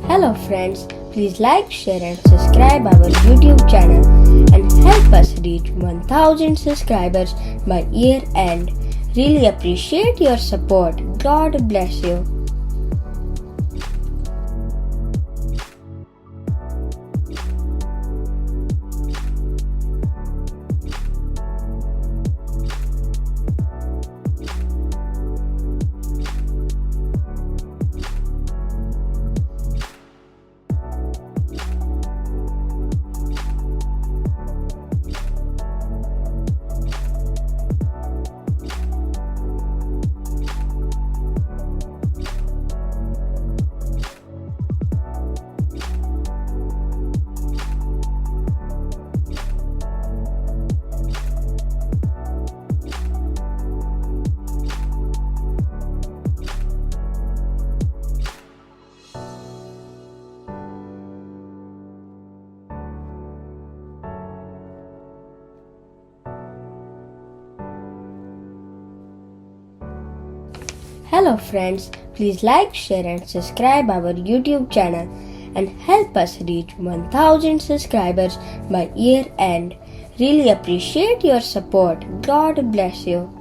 Hello friends, please like, share and subscribe our YouTube channel and help us reach 1000 subscribers by year end. Really appreciate your support. God bless you. Hello friends, please like, share and subscribe our YouTube channel and help us reach 1000 subscribers by year end. Really appreciate your support. God bless you.